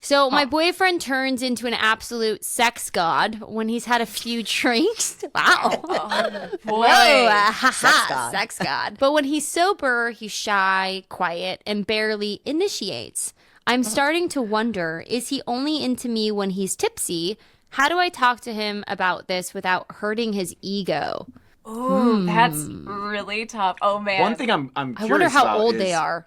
So my boyfriend turns into an absolute sex god when he's had a few drinks. Wow. Oh, boy. Whoa, Sex god. sex god. But when he's sober, he's shy, quiet, and barely initiates. I'm starting to wonder, is he only into me when he's tipsy? How do I talk to him about this without hurting his ego? Ooh, that's really tough. Oh, man. One thing I'm I curious wonder how about old is they are.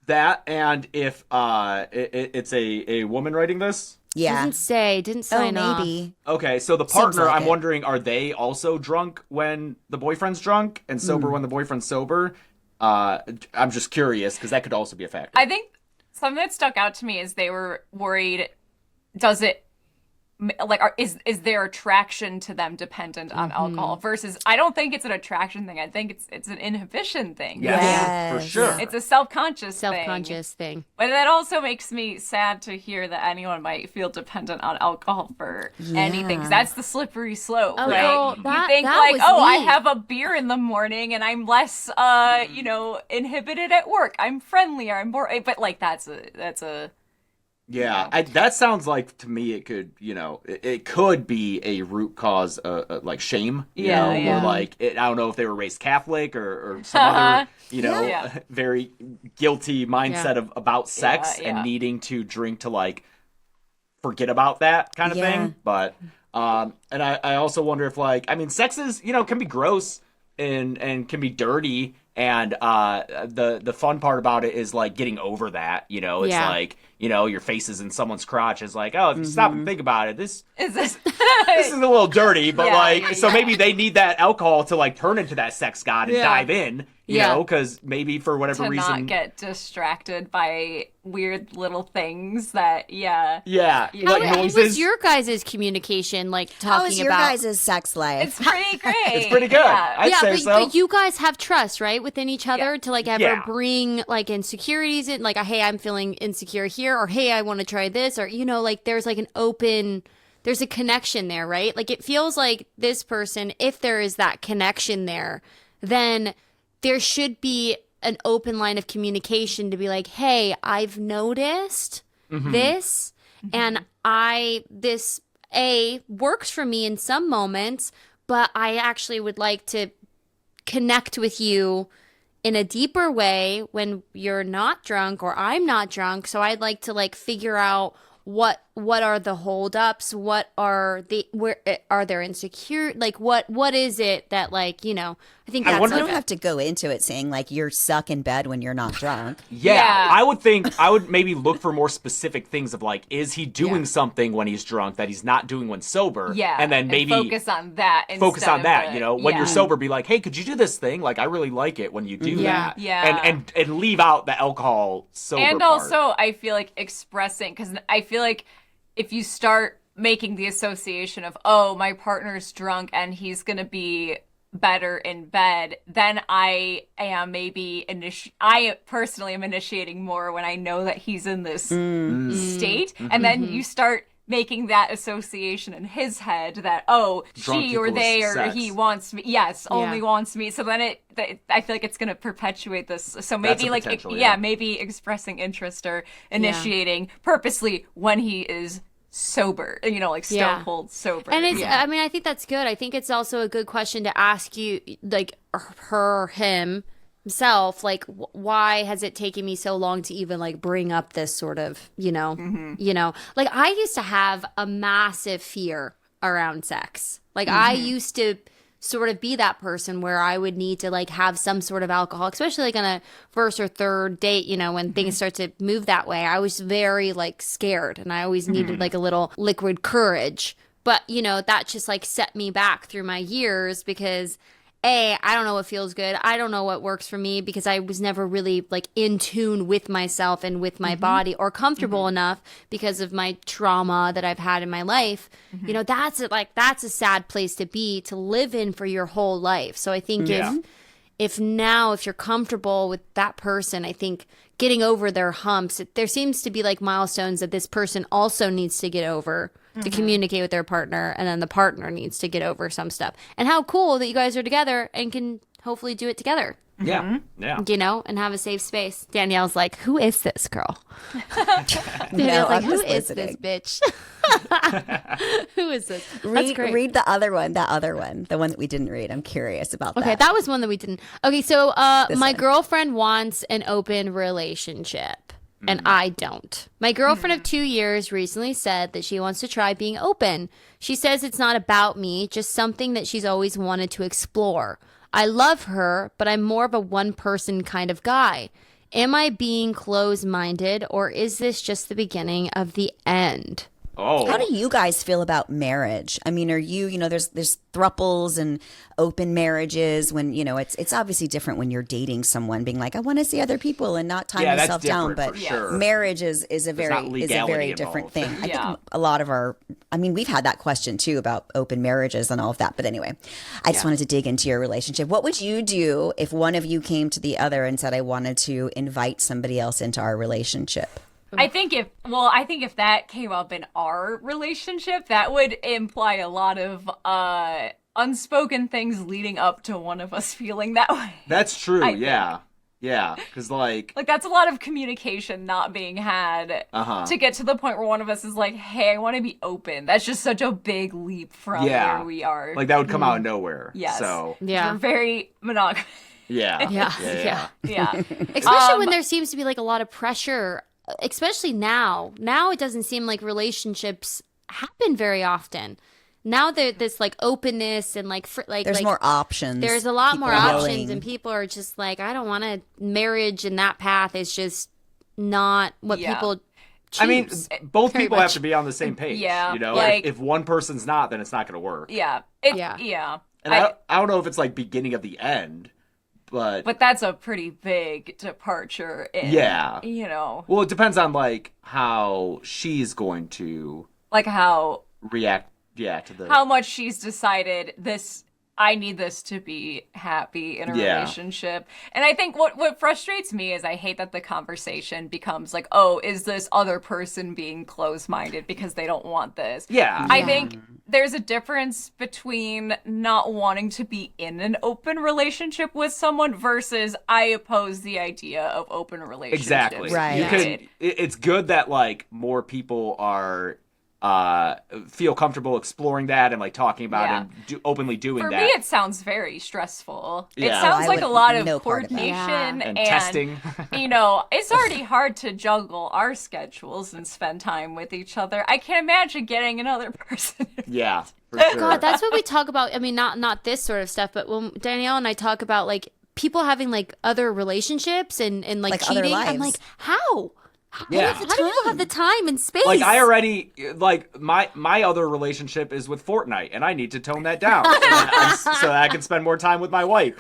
that, and if it's a woman writing this. Yeah. Didn't say, didn't Oh, sign off. maybe. Okay, so the Seems partner, like I'm it. wondering, are they also drunk when the boyfriend's drunk and sober when the boyfriend's sober? I'm just curious because that could also be a factor. I think something that stuck out to me is they were worried, does it, like, is their attraction to them dependent on alcohol versus, I don't think it's an attraction thing. I think it's an inhibition thing. Yes, for Yes. sure. It's a self-conscious Thing. But that also makes me sad to hear that anyone might feel dependent on alcohol for anything. 'Cause that's the slippery slope, Oh, right? girl, You that- think that like, was oh, I me. have a beer in the morning and I'm less, inhibited at work. I'm friendlier. I'm more, but like that's a. Yeah, that sounds like to me it could, it could be a root cause, like shame, Yeah, yeah. or like I don't know if they were raised Catholic or some other, Yeah. very guilty mindset of about sex Yeah, and yeah. needing to drink to like forget about that kind of Yeah. thing. But and I also wonder if like sex is can be gross and can be dirty. And the fun part about it is like getting over that, it's Yeah. like, your face is in someone's crotch is like, oh, if you stop and think about it, this Is is a little dirty, but Yeah, so yeah. maybe they need that alcohol to like turn into that sex god and Yeah. dive in, you Yeah. know, because maybe for whatever to reason, not get distracted by weird little things that, yeah, How like was noises. your guys' communication like How talking is your about? guys' sex life? it's pretty great. It's pretty good. Yeah. I'd say but, so. but you guys have trust, right, within each other to like ever Yeah. bring like insecurities in, like, hey, I'm feeling insecure here, or hey, I want to try this, or like there's like there's a connection there, right? Like it feels like this person, if there is that connection there, then there should be an open line of communication to be like, hey, I've noticed this, and this works for me in some moments, but I actually would like to connect with you in a deeper way when you're not drunk or I'm not drunk. So I'd like to like figure out what are the holdups, where are there insecure, like what is it that like, I think that's wonder- You like don't have to go into it saying like you're suck in bed when you're not drunk. Yeah, I would maybe look for more specific things of like, is he doing Yeah. something when he's drunk that he's not doing when sober? Yeah. and then maybe focus on that. focus instead on of that. the- When you're yeah. sober, be like, hey, could you do this thing? Like, I really like it when you do that. Yeah. and leave out the alcohol sober And part. also, I feel like expressing, because I feel like if you start making the association of, oh, my partner's drunk and he's going to be better in bed, then I am maybe I personally am initiating more when I know that he's in this state. And then you start making that association in his head that, oh, Drunk she or equals they or sex. he wants me. Yes, only Yeah. wants me. So then I feel like it's going to perpetuate this. So That's maybe a like, potential, yeah. maybe expressing interest or initiating purposely when he is sober, like stone Yeah. cold sober. And it's, yeah. I mean, I think that's good. I think it's also a good question to ask you, like himself, like, why has it taken me so long to even like bring up this sort of, like I used to have a massive fear around sex. Like I used to sort of be that person where I would need to like have some sort of alcohol, especially like on a first or third date, when things start to move that way. I was very like scared and I always needed like a little liquid courage. But, that just like set me back through my years because I don't know what feels good. I don't know what works for me because I was never really like in tune with myself and with my body or comfortable enough because of my trauma that I've had in my life. That's a sad place to be, to live in for your whole life. So I think if you're comfortable with that person, I think getting over their humps, there seems to be like milestones that this person also needs to get over to communicate with their partner, and then the partner needs to get over some stuff. And how cool that you guys are together and can hopefully do it together. Yeah. Yeah. You know, and have a safe space. Danielle's like, who is this girl? Danielle's No, like, I'm who just is this listening. bitch? Who is this? That's great. Read the other one, the one that we didn't read. I'm curious about Okay, that. that was one that we didn't. Okay, so This my one. girlfriend wants an open relationship, and I don't. My girlfriend of 2 years recently said that she wants to try being open. She says it's not about me, just something that she's always wanted to explore. I love her, but I'm more of a one-person kind of guy. Am I being closed-minded, or is this just the beginning of the end? Oh. How do you guys feel about marriage? I mean, are you know, there's thruples and open marriages when, you know, it's obviously different when you're dating someone being like, I want to see other people and not tie Yeah, that's myself down. different But for sure. marriage is a not very legality different involved. thing. I Yeah. think a lot of we've had that question too about open marriages and all of that. But anyway, I just wanted to dig into your relationship. What would you do if one of you came to the other and said, I wanted to invite somebody else into our relationship? I think if that came up in our relationship, that would imply a lot of unspoken things leading up to one of us feeling that way. That's true. I think. Yeah. Yeah. Because like. Like that's a lot of communication not being had to get to the point where one of us is like, "Hey, I want to be open." That's just such a big leap from Yeah. where we are. Like that would come out of nowhere. Yes. So. Yeah. We're very monogamous. Yeah. Yeah. Yeah. Especially when there seems to be like a lot of pressure, especially now. Now it doesn't seem like relationships happen very often. Now there's like openness and like There's more options. There's a lot People more are options, willing. and people are just like, I don't want to marriage, and that path is just not what Yeah. people choose. I mean, both Very people have much. to be on the same page. Yeah, You know, like- if one person's not, then it's not going to work. Yeah. Yeah. Yeah. And I don't know if it's like beginning of the end, but But that's a pretty big departure in, Yeah. you know, well, it depends on like how she's going to like how react. Yeah, to the how much she's decided I need this to be happy in a Yeah. relationship. And I think what frustrates me is I hate that the conversation becomes like, oh, is this other person being closed-minded because they don't want this? Yeah. I think there's a difference between not wanting to be in an open relationship with someone versus I oppose the idea of open relationships. Exactly. Right. You Yeah. can. It's good that like more people are feel comfortable exploring that and like talking about Yeah. it and openly doing For that. me, it sounds very stressful. It Yeah. sounds I like a would- lot of no part of that. coordination and testing. you know, it's already hard to juggle our schedules and spend time with each other. I can't imagine getting another person. Yeah. For sure. God, that's what we talk about. I mean, not this sort of stuff, but when Danielle and I talk about like people having like other relationships and like Like other cheating, I'm lives. like, how? Yeah. How do people have the time and space? Like I already like my other relationship is with Fortnite, and I need to tone that down so that I can spend more time with my wife.